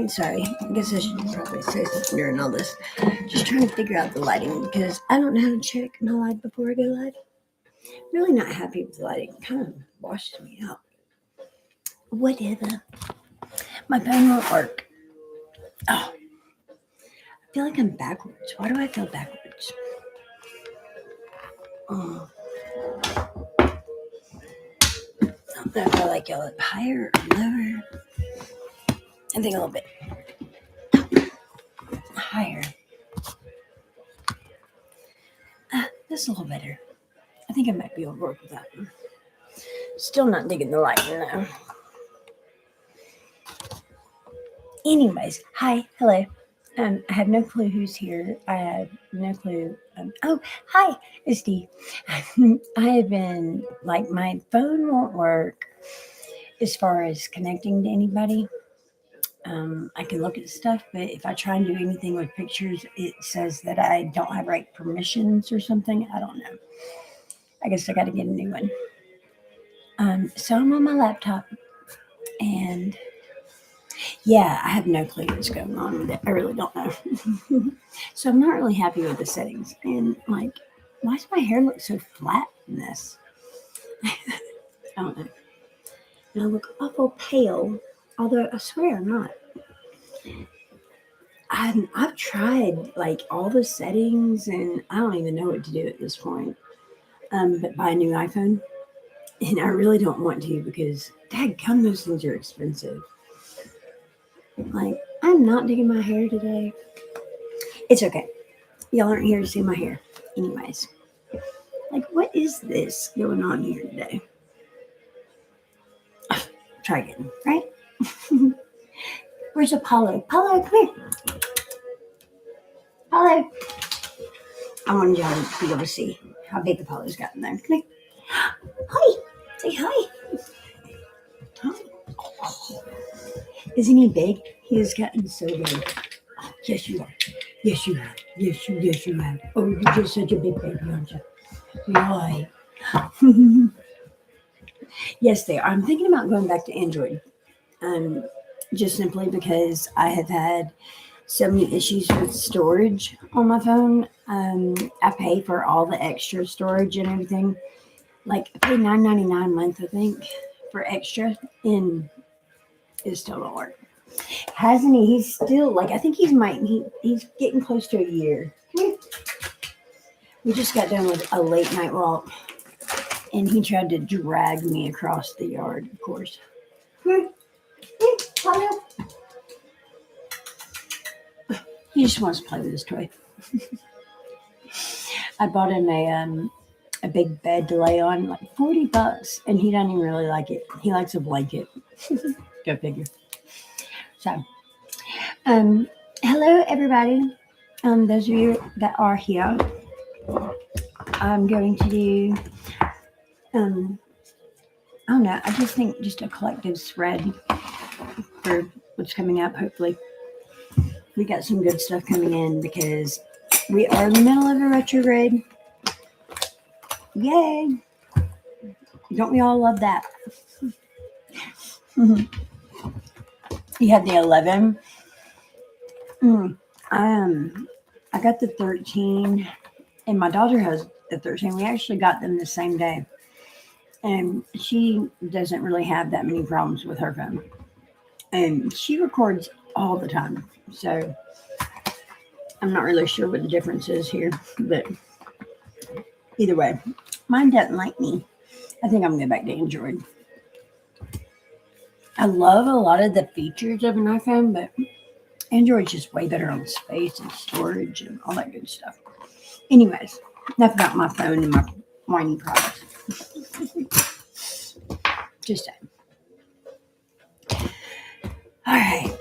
Sorry, I guess I should probably say something during all this. Just trying to figure out the lighting because I don't know how to check my light before I go live. Really not happy with the lighting. Kind of washes me out. Whatever. My phone won't work. Oh, I feel like I'm backwards. Why do I feel backwards? Oh, I feel like y'all up higher or lower. I think a little bit higher. That's a little better. I think I might be able to work with that one. Still not digging the lighting though. Anyways, hi, hello. I have no clue who's here. I have no clue. Oh, hi, it's Dee. I have been like my phone won't work as far as connecting to anybody. I can look at stuff, but if I try and do anything with pictures, it says that I don't have right permissions or something. I don't know. I guess I got to get a new one. So I'm on my laptop, and yeah, I have no clue what's going on with it. I really don't know. So I'm not really happy with the settings. And like, why does my hair look so flat in this? I don't know. And I look awful pale, although I swear I'm not. I've tried like all the settings, and I don't even know what to do at this point. But buy a new iPhone, and I really don't want to because, dadgum, those things are expensive. Like, I'm not digging my hair today. It's okay. Y'all aren't here to see my hair. Anyways. Like, what is this going on here today? Try again, right? Where's Apollo? Apollo, come here. Apollo. I wanted y'all to be able to see how big Apollo's gotten there. Come here. Hi. Say hi. Hi. Isn't he big? He has gotten so big. Oh, yes, you are. Yes, you have. Yes, you have. Oh, you're just such a big baby, aren't you? Why? Yes, they are. I'm thinking about going back to Android. Just simply because I have had so many issues with storage on my phone. I pay for all the extra storage and everything. Like I pay $9.99 a month, I think, for extra, and it still don't work. Hasn't he? He's still like I think he's getting close to a year. We just got done with a late night walk, and he tried to drag me across the yard. Of course. He just wants to play with his toy. I bought him a big bed to lay on, like $40, and he doesn't even really like it. He likes a blanket. Go figure. So, hello everybody. Those of you that are here, I'm going to do. I don't know. I just think just a collective spread for what's coming up. Hopefully, we got some good stuff coming in because we are in the middle of a retrograde. Yay! Don't we all love that? You have the 11. I got the 13, and my daughter has the 13. We actually got them the same day, and she doesn't really have that many problems with her phone, and she records all the time. So I'm not really sure what the difference is here, but either way, mine doesn't like me. I think I'm going to go back to Android. I love a lot of the features of an iPhone, but Android's just way better on space and storage and all that good stuff. Anyways, enough about my phone and my whiny products. Just saying. All right.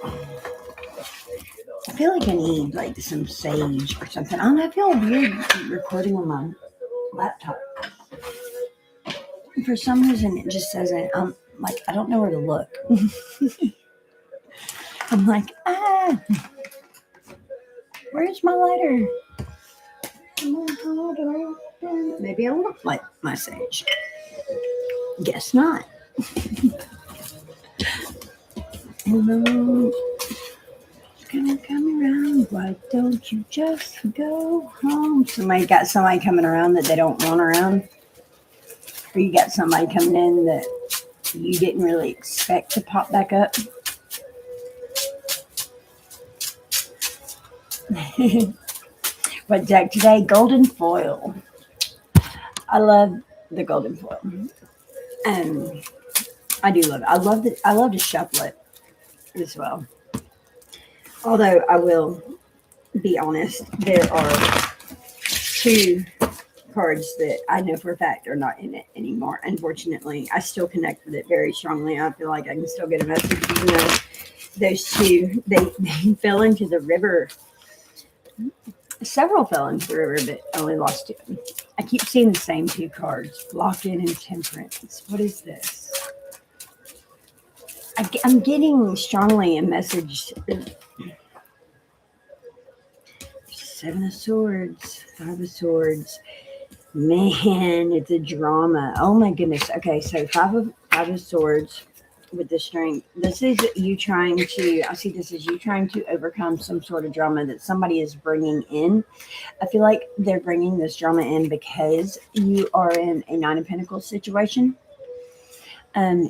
I feel like I need like some sage or something. I don't know. I feel weird recording on my laptop. For some reason, it just says it. Like, I don't know where to look. I'm like, where's my lighter? Maybe I won't light my sage. Guess not. Hello, gonna come around. Why don't you just go home? Somebody coming around that they don't want around, or you got somebody coming in that you didn't really expect to pop back up. What deck today? Golden foil. I love the golden foil. Um, I do love it. I love to shuffle it as well. Although I will be honest, there are two cards that I know for a fact are not in it anymore. Unfortunately, I still connect with it very strongly. I feel like I can still get a message, even though those two they fell into the river. Several fell into the river, but only lost two. I keep seeing the same two cards: Lock-in and Temperance. What is this? I'm getting strongly a message. Seven of Swords, Five of Swords. Man, it's a drama. Oh my goodness. Okay, so five of Swords with the strength. This is you trying to. I see this as you trying to overcome some sort of drama that somebody is bringing in. I feel like they're bringing this drama in because you are in a Nine of Pentacles situation.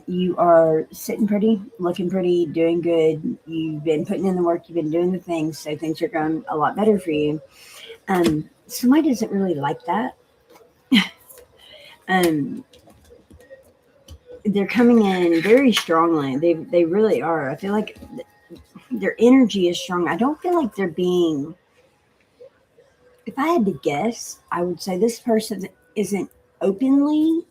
You are sitting pretty, looking pretty, doing good. You've been putting in the work. You've been doing the things, so things are going a lot better for you. Somebody doesn't really like that. They're coming in very strongly. They really are. I feel like their energy is strong. I don't feel like they're being. If I had to guess, I would say this person isn't openly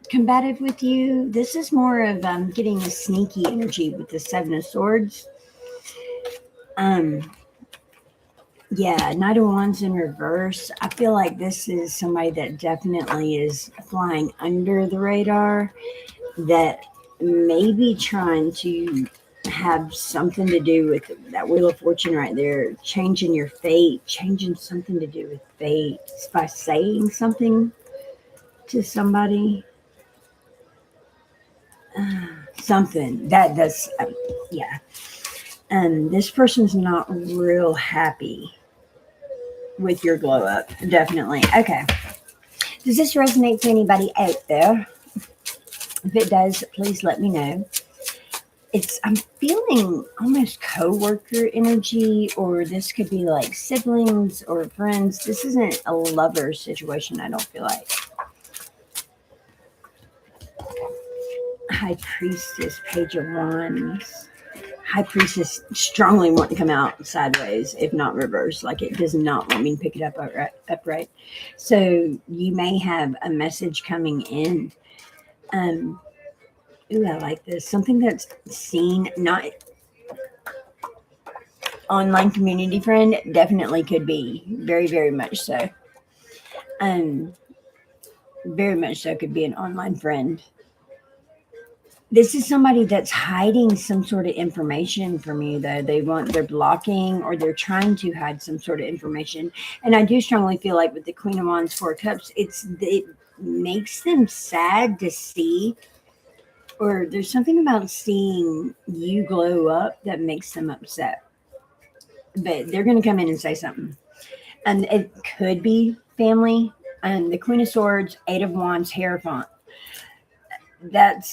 combative with you. This is more of getting a sneaky energy with the Seven of Swords. Yeah, Knight of Wands in reverse. I feel like this is somebody that definitely is flying under the radar, that may be trying to have something to do with that Wheel of Fortune right there, changing your fate, changing something to do with fate by saying something to somebody. Something that's yeah. This person's not real happy with your glow up. Definitely. Okay. Does this resonate to anybody out there? If it does, please let me know. I'm feeling almost co-worker energy, or this could be like siblings or friends. This isn't a lover situation, I don't feel like. High Priestess, Page of Wands. High Priestess strongly want to come out sideways, if not reverse. Like it does not want me to pick it up upright. So you may have a message coming in. Ooh, I like this. Something that's seen, not online community friend, definitely could be. Very, very much so. Very much so could be an online friend. This is somebody that's hiding some sort of information from you, though. They're blocking, or they're trying to hide some sort of information. And I do strongly feel like with the Queen of Wands, Four of Cups, it makes them sad to see, or there's something about seeing you glow up that makes them upset. But they're going to come in and say something. And it could be family. And the Queen of Swords, Eight of Wands, Hierophant. That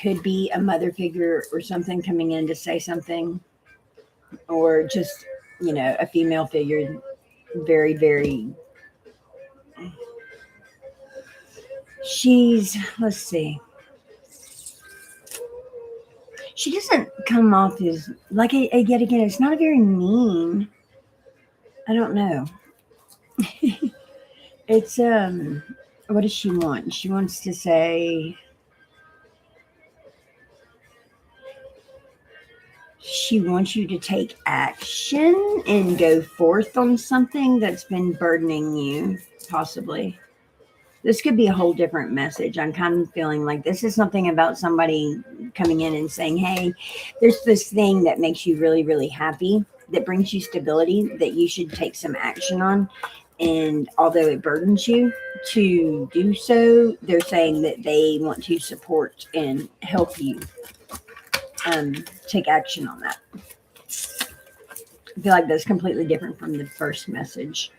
could be a mother figure or something coming in to say something, or just, a female figure. Very, very. Let's see. She doesn't come off as, like, yet again, it's not very mean. I don't know. It's, what does she want? She wants to say, she wants you to take action and go forth on something that's been burdening you, possibly. This could be a whole different message. I'm kind of feeling like this is something about somebody coming in and saying, hey, there's this thing that makes you really, really happy, that brings you stability, that you should take some action on. And although it burdens you to do so, they're saying that they want to support and help you. take action on that. I feel like that's completely different from the first message.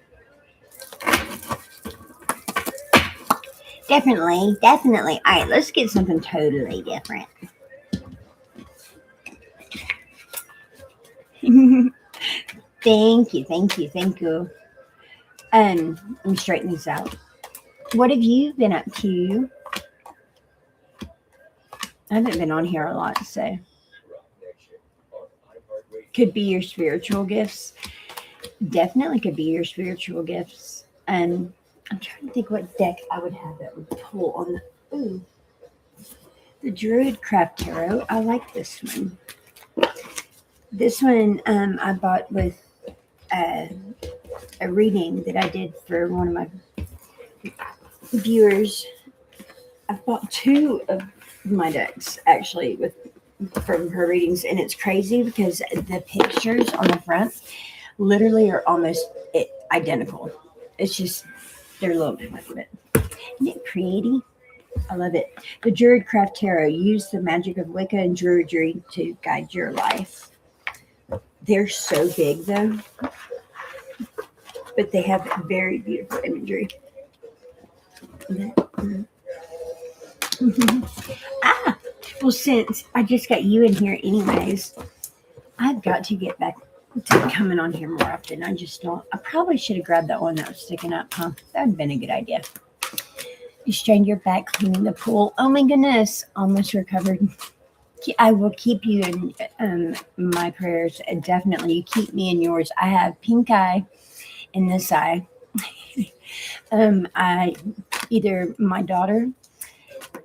Definitely, definitely. All right, let's get something totally different. Thank you, thank you, thank you. Let me straighten these out. What have you been up to? I haven't been on here a lot, so could be your spiritual gifts. Definitely could be your spiritual gifts. I'm trying to think what deck I would have that would pull on the. Ooh, the Druid Craft Tarot. I like this one. This one I bought with uh, a reading that I did for one of my viewers. I've bought two of my decks actually with from her readings, and it's crazy because the pictures on the front literally are almost identical. It's just they're a little different, but isn't it pretty? I love it. The Druid Craft Tarot. Use the magic of Wicca and Druidry to guide your life. They're so big though, but they have very beautiful imagery. Ah, well, since I just got you in here anyways, I've got to get back to coming on here more often. I just don't. I probably should have grabbed that one that was sticking up, huh? That would have been a good idea. You strained your back cleaning the pool. Oh my goodness, almost recovered. I will keep you in my prayers. Definitely, you keep me in yours. I have pink eye in this eye. I either my daughter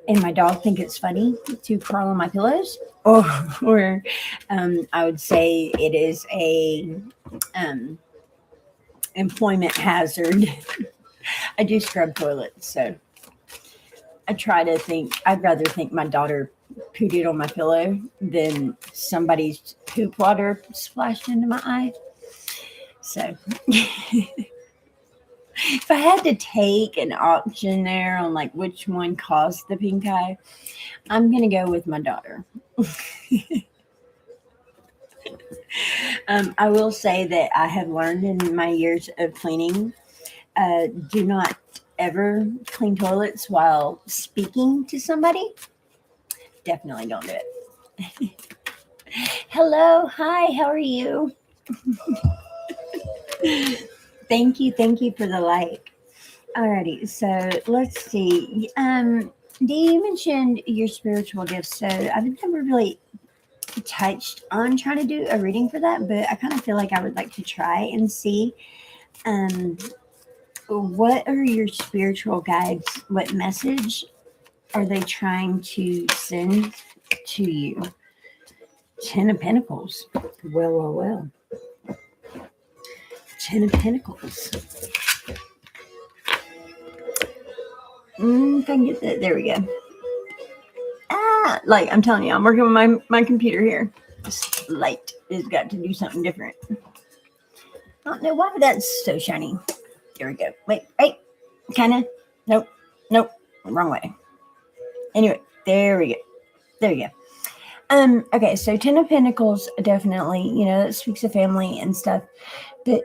and my dog think it's funny to crawl on my pillows, or I would say it is a employment hazard. I do scrub toilets, so I try to think. I'd rather think my daughter pooed on my pillow than somebody's poop water splashed into my eye. So if I had to take an option there on like which one caused the pink eye, I'm gonna go with my daughter. I will say that I have learned in my years of cleaning, do not ever clean toilets while speaking to somebody. Definitely don't do it. Hello, hi, how are you? Thank you for the like. Alrighty, so let's see. Dee, you mentioned your spiritual gifts, so I've never really touched on trying to do a reading for that, but I kind of feel like I would like to try and see. What are your spiritual guides? What message are they trying to send to you? 10 of Pentacles. Well. 10 of Pentacles. If I can get that. There we go. Like I'm telling you, I'm working with my computer here. This light has got to do something different. I don't know why that's so shiny. There we go. Wait, kind of. Nope, wrong way. Anyway, there we go. There you go. Okay, so 10 of Pentacles, definitely, that speaks of family and stuff. But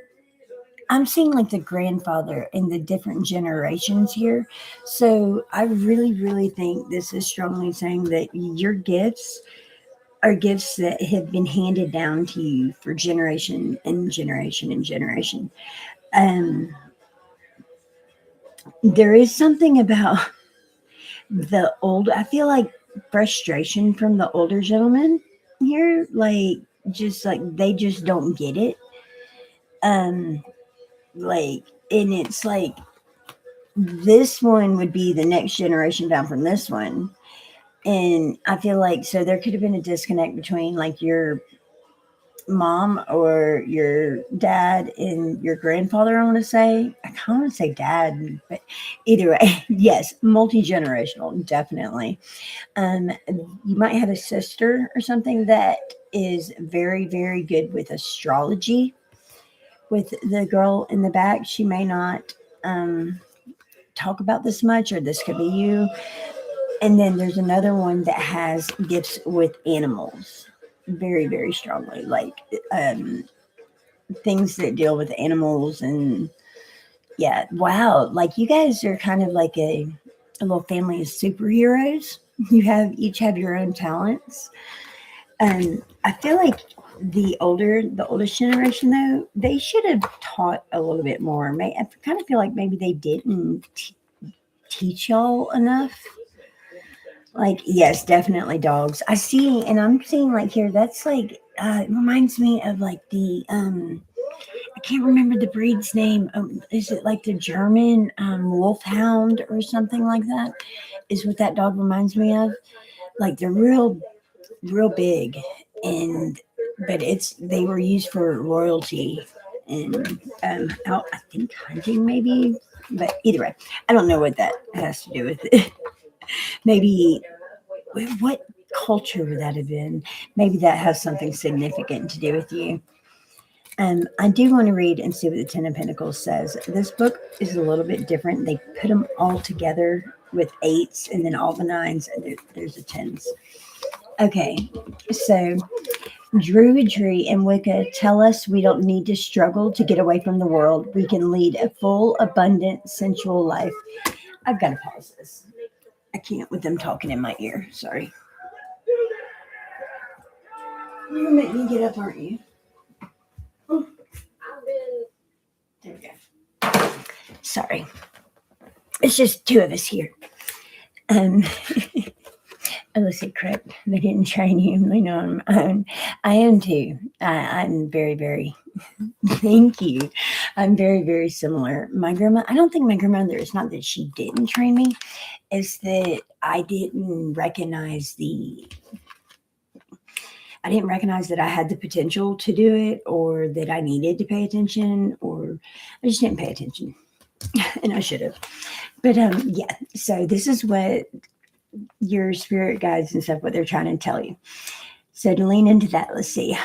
I'm seeing like the grandfather and the different generations here. So I really, really think this is strongly saying that your gifts are gifts that have been handed down to you for generation and generation and generation. There is something about I feel like frustration from the older gentlemen here, like they just don't get it. And it's like this one would be the next generation down from this one. And I feel like so there could have been a disconnect between like your mom or your dad and your grandfather. I want to say, I kind of want to say dad, but either way, yes, multi-generational, definitely. You might have a sister or something that is very, very good with astrology. With the girl in the back, she may not talk about this much, or this could be you. And then there's another one that has gifts with animals very, very strongly, like um, things that deal with animals. And yeah, wow, like you guys are kind of like a little family of superheroes. You have each have your own talents. I feel like the oldest generation though, they should have taught a little bit more. I kind of feel like maybe they didn't teach y'all enough. Like, yes, definitely dogs. I see, and I'm seeing like here, that's like, it reminds me of like I can't remember the breed's name. Is it like the German wolfhound or something like that? Is what that dog reminds me of. Like they're real big, and but they were used for royalty and out, I think hunting maybe. But either way, I don't know what that has to do with it. Maybe what culture would that have been? Maybe that has something significant to do with you. I do want to read and see what the Ten of Pentacles says. This book is a little bit different. They put them all together with eights and then all the nines, and there's the tens. Okay, so Druidry and Wicca tell us we don't need to struggle to get away from the world. We can lead a full, abundant, sensual life. I've got to pause this. I can't with them talking in my ear. Sorry. You're going to make me get up, aren't you? Oh. There we go. Sorry. It's just two of us here. Illicit correct. They didn't train you. They know I'm own. I am too. I'm very, very, thank you. I'm very, very similar. My grandma, I don't think my grandmother, it's not that she didn't train me, it's that I didn't recognize that I had the potential to do it or that I needed to pay attention, or I just didn't pay attention and I should have. But yeah, so this is what your spirit guides and stuff, what they're trying to tell you. So to lean into that, let's see.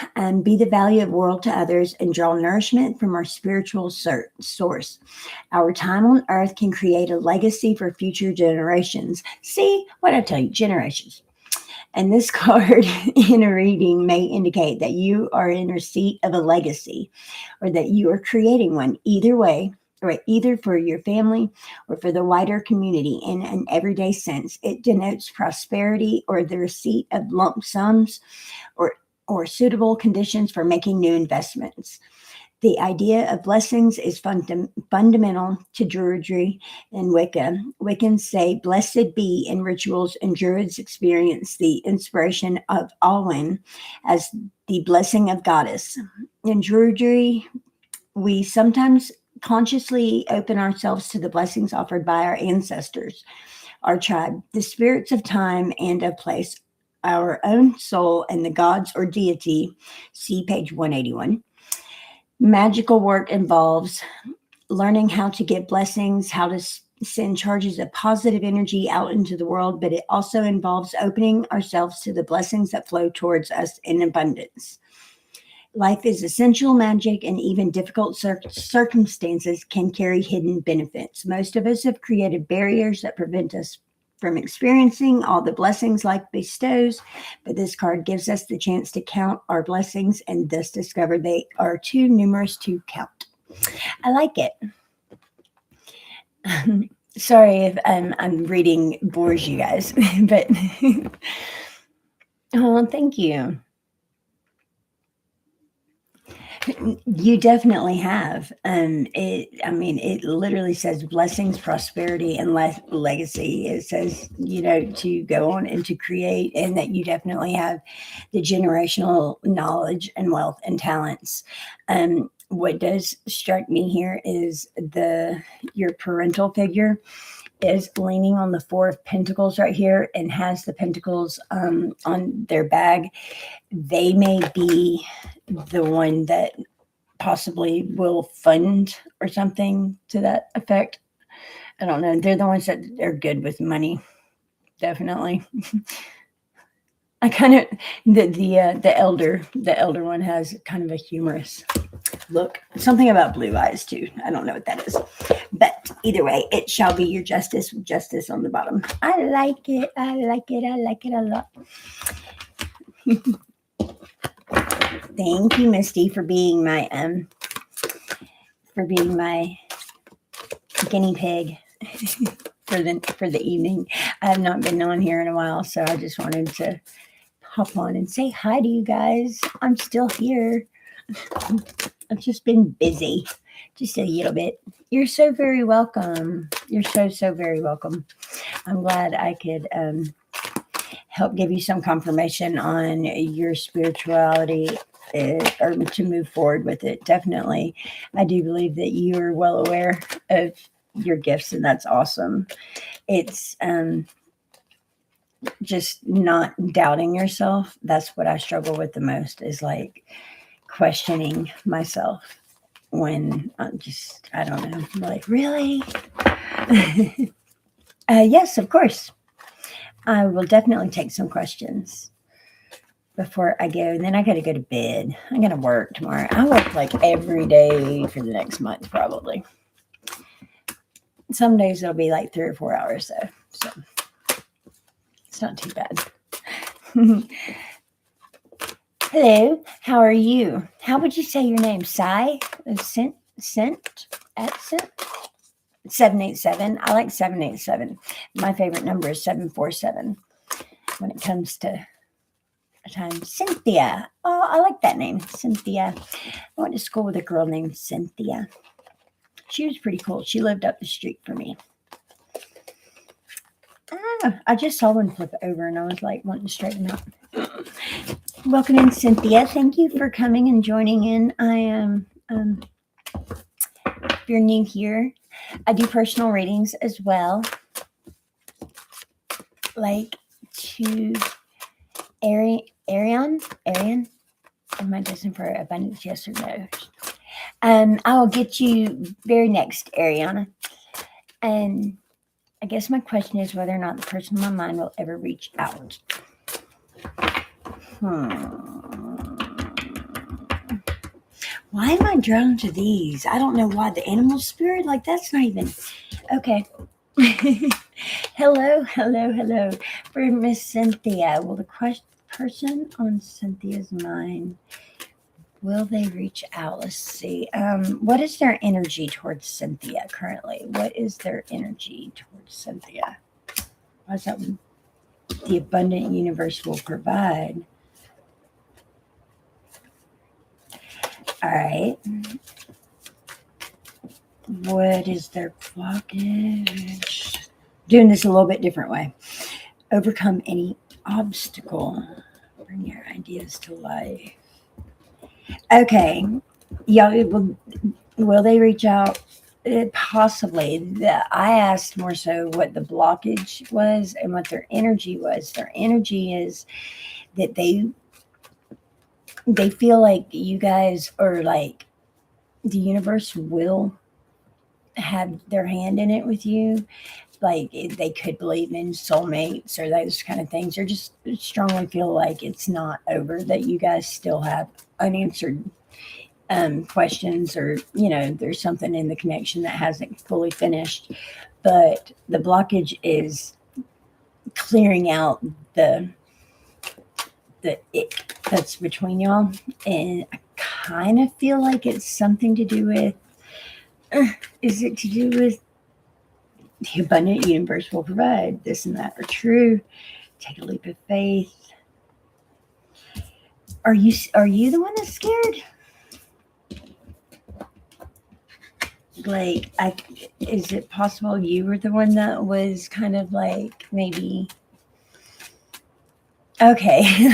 Be the value of world to others and draw nourishment from our spiritual source. Our time on earth can create a legacy for future generations. See what I tell you, generations. And this card in a reading may indicate that you are in receipt of a legacy or that you are creating one. Either way, right, either for your family or for the wider community in an everyday sense. It denotes prosperity or the receipt of lump sums or suitable conditions for making new investments. The idea of blessings is fundamental to Druidry and Wicca. Wiccans say, blessed be in rituals, and Druids experience the inspiration of Alwyn as the blessing of goddess. In Druidry, we sometimes consciously open ourselves to the blessings offered by our ancestors, our tribe, the spirits of time and of place, our own soul, and the gods or deity. See page 181. Magical work involves learning how to get blessings, how to send charges of positive energy out into the world, but it also involves opening ourselves to the blessings that flow towards us in abundance. Life is essential magic, and even difficult circumstances can carry hidden benefits. Most of us have created barriers that prevent us from experiencing all the blessings life bestows, but this card gives us the chance to count our blessings and thus discover they are too numerous to count. I like it. Sorry if I'm reading bores you guys, but oh, thank you. You definitely have. It literally says blessings, prosperity, and legacy. It says, to go on and to create, and that you definitely have the generational knowledge and wealth and talents. What does strike me here is your parental figure is leaning on the Four of Pentacles right here and has the pentacles on their bag. They may be the one that possibly will fund or something to that effect. I don't know. They're the ones that are good with money. Definitely. I kind of the elder one has kind of a humorous look. Something about blue eyes too. I don't know what that is. But Either way, it shall be your justice with justice on the bottom. I like it. I like it. I like it a lot. Thank you, Misty, for being my guinea pig for the evening. I have not been on here in a while, so I just wanted to hop on and say hi to you guys. I'm still here. I've just been busy, just a little bit. You're so very welcome. You're so very welcome. I'm glad I could help give you some confirmation on your spirituality or to move forward with it. Definitely. I do believe that you are well aware of your gifts, and that's awesome. It's just not doubting yourself. That's what I struggle with the most, is like questioning myself when I don't know, I'm like, really? Yes, of course. I will definitely take some questions before I go. And then I got to go to bed. I got to work tomorrow. I work like every day for the next month, probably. Some days it'll be like 3 or 4 hours though. So it's not too bad. Hello, how are you? How would you say your name? Sai? Sent? 787. I like 787. My favorite number is 747 when it comes to a time. Cynthia. Oh, I like that name, Cynthia. I went to school with a girl named Cynthia. She was pretty cool. She lived up the street from me. I just saw one flip over and I was like wanting to straighten up. Welcome in, Cynthia. Thank you for coming and joining in. I am, if you're new here, I do personal readings as well. Like to Arian? Am I destined for abundance? Yes or no? I will get you very next, Ariana. And I guess my question is whether or not the person on my mind will ever reach out. Why am I drawn to these? I don't know why. The animal spirit, like that's not even okay. Hello. For Miss Cynthia, will the person on Cynthia's mind, will they reach out? Let's see. What is their energy towards Cynthia currently? What is their energy towards Cynthia? Why is that one? The abundant universe will provide. All right. What is their blockage? Doing this a little bit different way. Overcome any obstacle. Bring your ideas to life. Okay. Yeah. Will they reach out? Possibly. I asked more so what the blockage was and what their energy was. Their energy is that they feel like you guys are like the universe will have their hand in it with you. Like they could believe in soulmates or those kind of things, or just strongly feel like it's not over, that you guys still have unanswered questions, or there's something in the connection that hasn't fully finished. But the blockage is clearing out the ick that's between y'all, and I kind of feel like it's something to do with is it to do with the abundant universe will provide, this and that are true. Take a leap of faith. Are you the one that's scared? Like, is it possible you were the one that was kind of like maybe okay?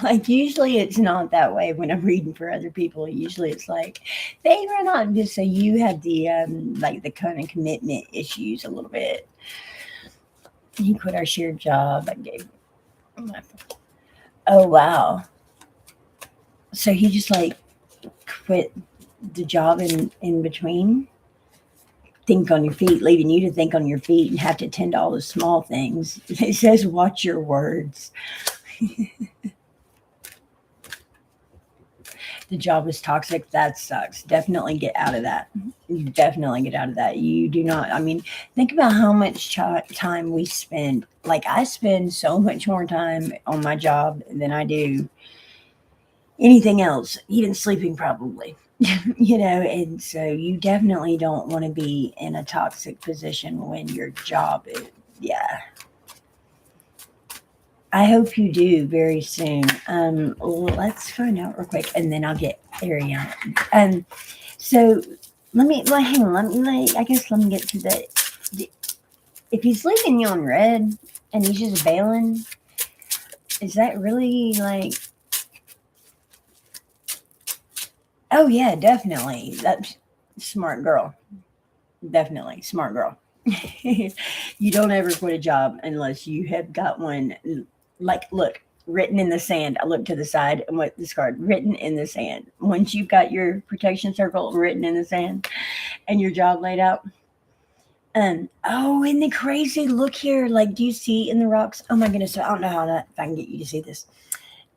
Like usually it's not that way when I'm reading for other people. Usually it's like they were not just, so you have the like the kind of commitment issues a little bit. You quit our shared job. I gave. Oh wow. So he just like quit the job in between. Think on your feet, leaving you to think on your feet and have to attend to all the small things. It says, watch your words. the job was toxic. That sucks. Definitely get out of that. Definitely get out of that. You do not, I mean, think about how much time we spend. Like, I spend so much more time on my job than I do anything else, even sleeping probably. And so you definitely don't want to be in a toxic position when your job is, yeah. I hope you do very soon. Let's find out real quick, and then I'll get Ariana. So hang on. I guess let me get to if he's leaving you on red and he's just bailing, is that really like? Oh yeah, definitely. That's smart girl. Definitely smart girl. You don't ever quit a job unless you have got one. Like, look, written in the sand. I look to the side and what this card written in the sand. Once you've got your protection circle written in the sand and your job laid out. Oh, isn't it crazy? Look here. Like, do you see in the rocks? Oh my goodness. I don't know if I can get you to see this.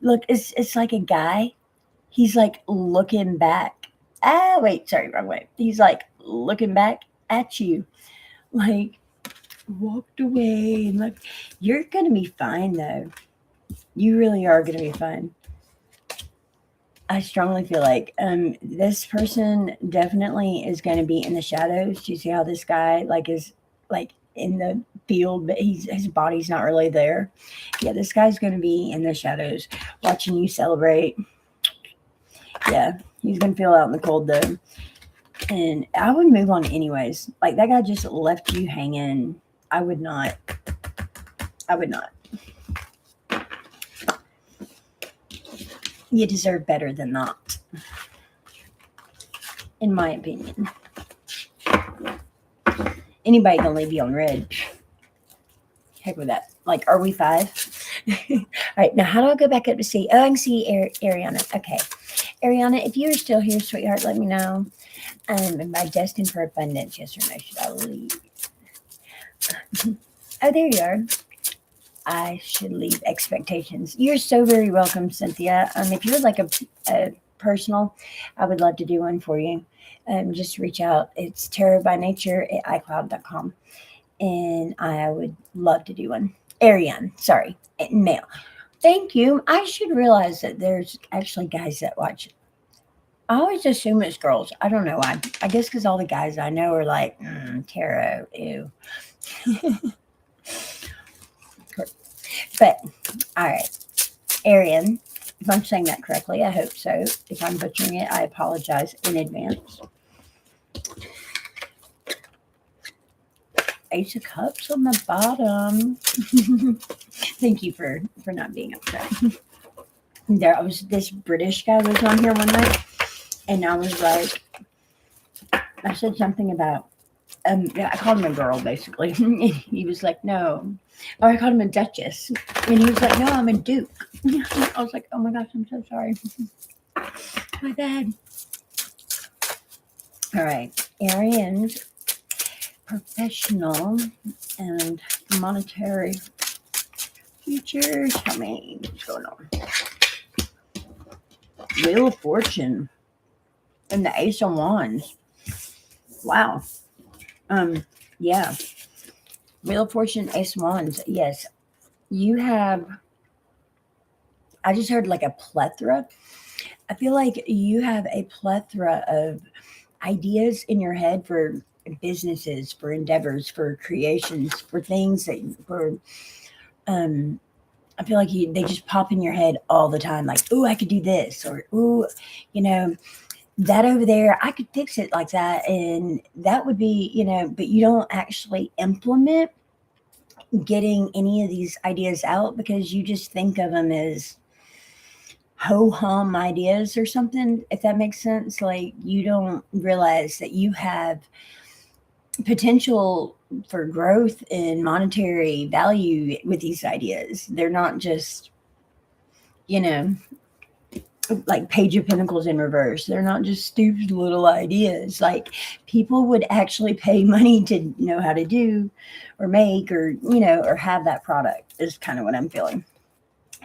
Look, it's like a guy. He's like looking back. Ah, wait, sorry, wrong way. He's like looking back at you. Like, walked away and like, you're gonna be fine though. You really are gonna be fine. I strongly feel like this person definitely is going to be in the shadows. Do you see how this guy like is like in the field, but his body's not really there? Yeah, this guy's going to be in the shadows, watching you celebrate. Yeah, he's going to feel out in the cold though, and I would move on anyways. Like, that guy just left you hanging. I would not. I would not. You deserve better than that, in my opinion. Anybody gonna leave you on red? Heck with that. Like, are we 5? All right, now how do I go back up to see? Oh, I can see Ariana. Okay. Ariana, if you're still here, sweetheart, let me know. Am I destined for abundance? Yes or no? Should I leave? Oh, there you are. I should leave expectations. You're so very welcome, Cynthia. If you would like a personal, I would love to do one for you. Just reach out. It's tarotbynature@icloud.com. And I would love to do one. Ariane, sorry, male. Thank you. I should realize that there's actually guys that watch. I always assume it's girls. I don't know why. I guess because all the guys I know are like, tarot, ew. But, all right. Arian, if I'm saying that correctly, I hope so. If I'm butchering it, I apologize in advance. Ace of Cups on the bottom. Thank you for not being upset. This British guy was on here one night, and I was like, I said something about, I called him a girl, basically. He was like, no. Or I called him a duchess. And he was like, no, I'm a duke. I was like, oh my gosh, I'm so sorry. My bad. All right. Arian's professional and monetary future. Tell me what's going on. Wheel of Fortune and the Ace of Wands. Wow. Yeah. Wheel of Fortune, Ace of Wands. Yes. You have, I just heard like a plethora. I feel like you have a plethora of ideas in your head for businesses, for endeavors, for creations, for things that I feel like they just pop in your head all the time. Like, ooh, I could do this, or ooh, that over there, I could fix it like that. And that would be, but you don't actually implement getting any of these ideas out because you just think of them as ho-hum ideas or something, if that makes sense. Like, you don't realize that you have potential for growth and monetary value with these ideas. They're not just, like Page of Pentacles in reverse. They're not just stupid little ideas. Like, people would actually pay money to know how to do or make or, or have that product is kind of what I'm feeling.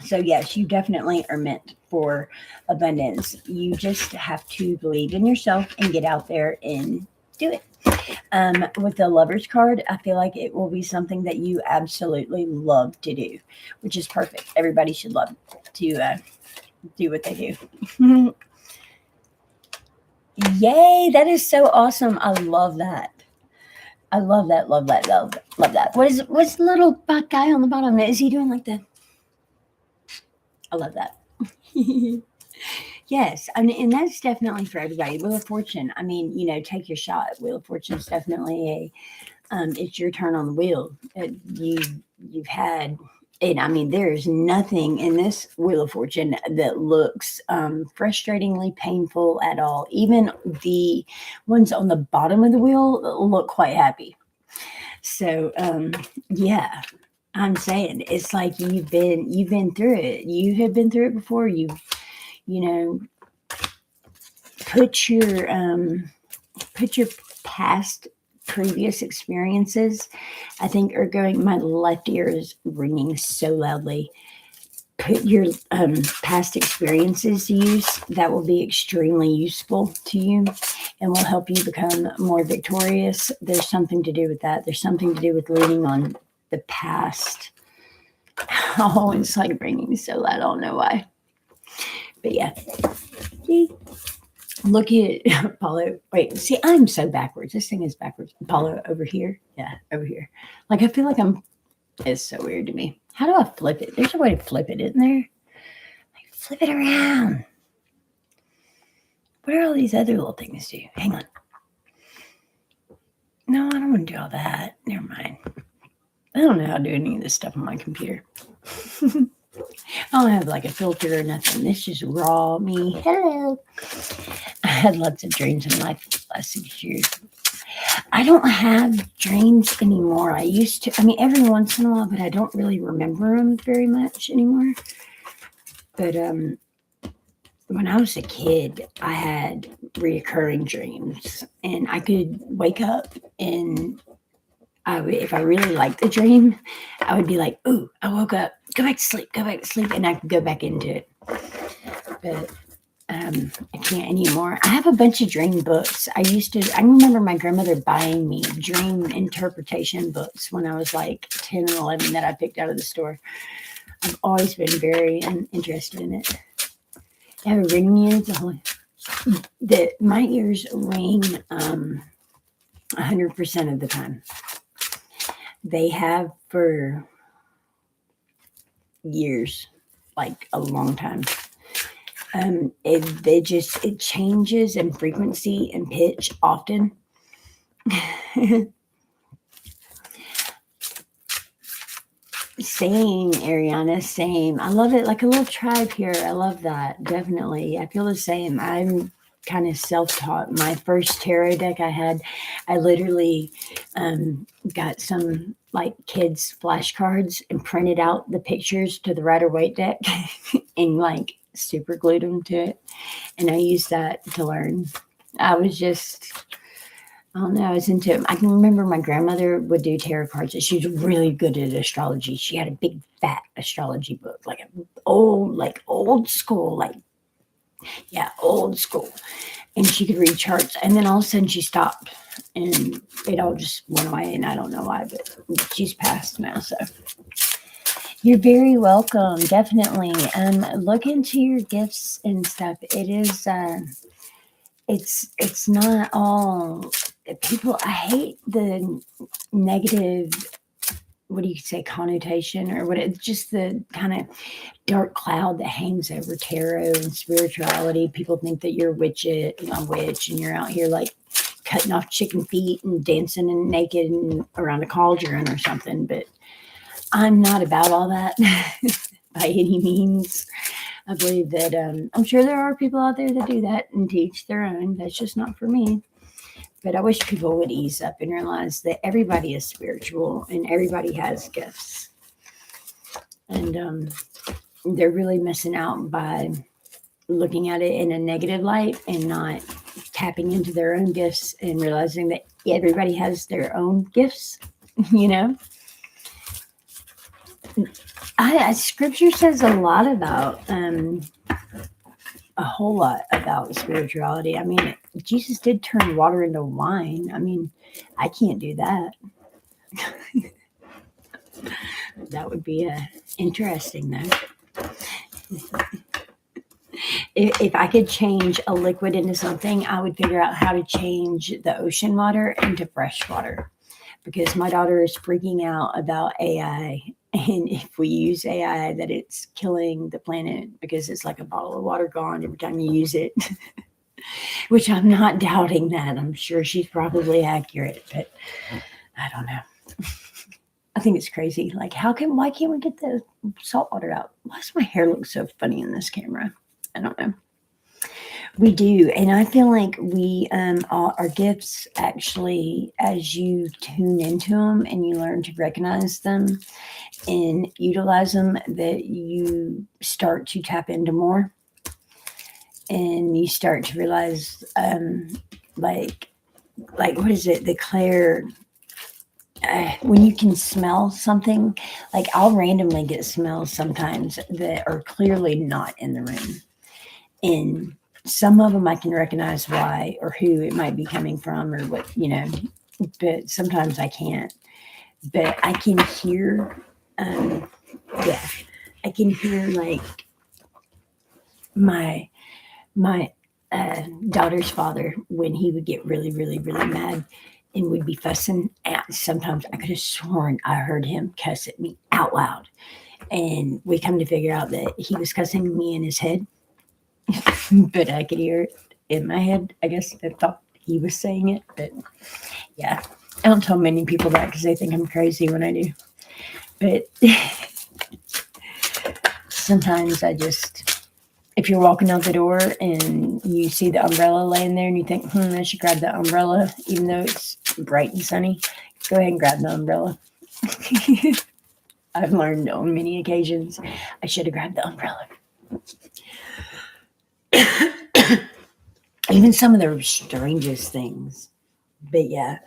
So, yes, you definitely are meant for abundance. You just have to believe in yourself and get out there and do it. With the lover's card, I feel like it will be something that you absolutely love to do, which is perfect. Everybody should love to do what they do. Yay, that is so awesome. I love that. I love that, love that, love that. What's the little guy on the bottom? Is he doing like the I love that. Yes, I mean, and that's definitely for everybody. Wheel of Fortune. I mean, take your shot. Wheel of Fortune is definitely it's your turn on the wheel. You've had, and I mean, there's nothing in this Wheel of Fortune that looks frustratingly painful at all. Even the ones on the bottom of the wheel look quite happy. So, yeah, I'm saying it's like you've been through it. You have been through it before. You know put your past previous experiences. I think are going. My left ear is ringing so loudly. Put your past experiences to use. That will be extremely useful to you and will help you become more victorious. There's something to do with that. There's something to do with leaning on the past. Oh, it's like ringing so loud. I don't know why. But yeah. See? Look at Apollo. Wait, see, I'm so backwards. This thing is backwards. Apollo over here. Yeah, over here. Like, I feel like it's so weird to me. How do I flip it? There's a way to flip it, isn't there? Like, flip it around. What are all these other little things do? Hang on. No, I don't want to do all that. Never mind. I don't know how to do any of this stuff on my computer. I don't have like a filter or nothing. This just raw me. Hello. I had lots of dreams in life the last 6 years. I don't have dreams anymore. I used to, I mean, every once in a while, but I don't really remember them very much anymore. But when I was a kid, I had reoccurring dreams, and I could wake up and if I really liked the dream, I would be like, "Ooh, I woke up. Go back to sleep. Go back to sleep," and I could go back into it. But I can't anymore. I have a bunch of dream books. I remember my grandmother buying me dream interpretation books when I was like 10 or 11 that I picked out of the store. I've always been very interested in it. I have a ringing ears. My ears ring 100% of the time. They have for years, like a long time. It changes in frequency and pitch often. Same, Ariana, same. I love it. Like a little tribe here. I love that. Definitely. I feel the same. I'm kind of self-taught. My first tarot deck I literally got some like kids flashcards and printed out the pictures to the Rider Waite deck and like super glued them to it. And I used that to learn. I don't know, I was into it. I can remember my grandmother would do tarot cards. She was really good at astrology. She had a big fat astrology book, like old school, old school. And she could read charts. And then all of a sudden she stopped and it all just went away. And I don't know why, but she's passed now. So you're very welcome. Definitely. Look into your gifts and stuff. It is, it's not all people. I hate the negative, what do you say, connotation or what? It's just the kind of dark cloud that hangs over tarot and spirituality. People think that you're a witch, and you're out here like cutting off chicken feet and dancing and naked and around a cauldron or something. But I'm not about all that by any means. I believe that I'm sure there are people out there that do that and teach their own. That's just not for me. But I wish people would ease up and realize that everybody is spiritual and everybody has gifts. And they're really missing out by looking at it in a negative light and not tapping into their own gifts and realizing that everybody has their own gifts, you know? Scripture says a lot about a whole lot about spirituality. I mean, Jesus did turn water into wine. I mean, I can't do that. That would be interesting, though. If I could change a liquid into something, I would figure out how to change the ocean water into fresh water because my daughter is freaking out about AI. And if we use AI, that it's killing the planet because it's like a bottle of water gone every time you use it, which I'm not doubting that. I'm sure she's probably accurate, but I don't know. I think it's crazy. Like, why can't we get the salt water out? Why does my hair look so funny in this camera? I don't know. We do, and I feel like we our gifts actually, as you tune into them and you learn to recognize them and utilize them, that you start to tap into more, and you start to realize, like what is it? The clair. When you can smell something, like I'll randomly get smells sometimes that are clearly not in the room. And some of them I can recognize why or who it might be coming from or what, but sometimes I can't. But I can hear, um, yeah, I can hear like my daughter's father when he would get really, really, really mad and would be fussing at. Sometimes I could have sworn I heard him cuss at me out loud, and we come to figure out that he was cussing me in his head, but I could hear it in my head. I guess I thought he was saying it, but yeah, I don't tell many people that because they think I'm crazy when I do. But sometimes if you're walking out the door and you see the umbrella laying there and you think, I should grab the umbrella, even though it's bright and sunny, go ahead and grab the umbrella. I've learned on many occasions I should have grabbed the umbrella. Even some of the strangest things. But yeah,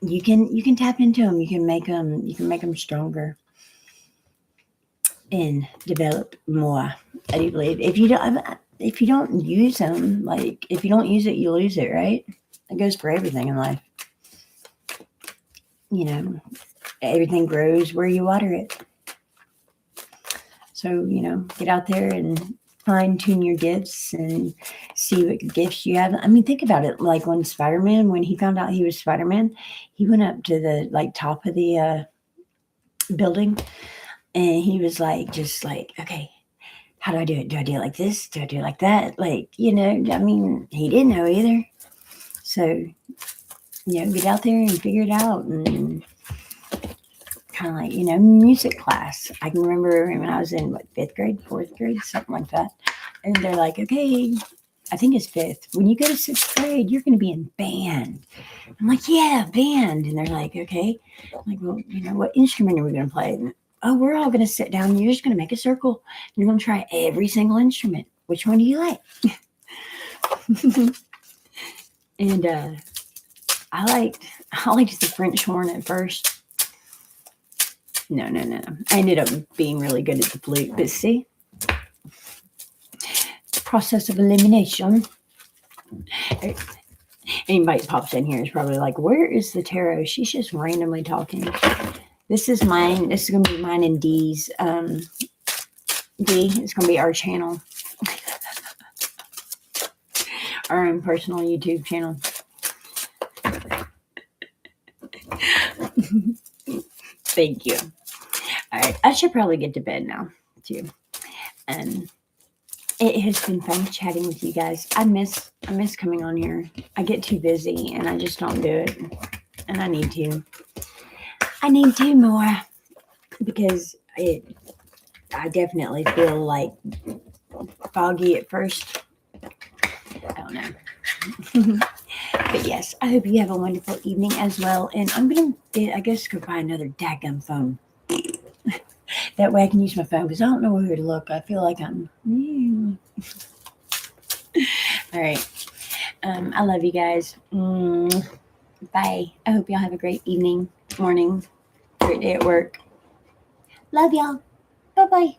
you can tap into them. You can make them stronger and develop more. I do believe if you don't use them, like if you don't use it, you lose it, right? It goes for everything in life. Everything grows where you water it. So, get out there and fine tune your gifts and see what gifts you have. I mean, think about it. Like when he found out he was Spider-Man, he went up to the top of the building and he was just like, okay, how do I do it? Do I do it like this? Do I do it like that? Like, I mean, he didn't know either. So, get out there and figure it out. And kind of like, music class. I can remember when I was in, 5th grade, 4th grade, something like that. And they're like, okay, I think it's 5th. When you go to 6th grade, you're going to be in band. I'm like, yeah, band. And they're like, okay. I'm like, well, what instrument are we going to play? And, oh, we're all going to sit down. And you're just going to make a circle. And you're going to try every single instrument. Which one do you like? And I liked the French horn at first. No. I ended up being really good at the flute. But see, process of elimination. Anybody pops in here is probably like, where is the tarot? She's just randomly talking. This is mine. This is going to be mine and D's. D is going to be our channel. Our own personal YouTube channel. Thank you. All right. I should probably get to bed now, too. It has been fun chatting with you guys. I miss coming on here. I get too busy and I just don't do it. And I need to. I need to more because I definitely feel like foggy at first. I don't know. But yes, I hope you have a wonderful evening as well. And I'm going to, I guess, go buy another daggum phone. That way I can use my phone because I don't know where to look. I feel like I'm... All right. I love you guys. Bye. I hope y'all have a great evening, morning, great day at work. Love y'all. Bye bye.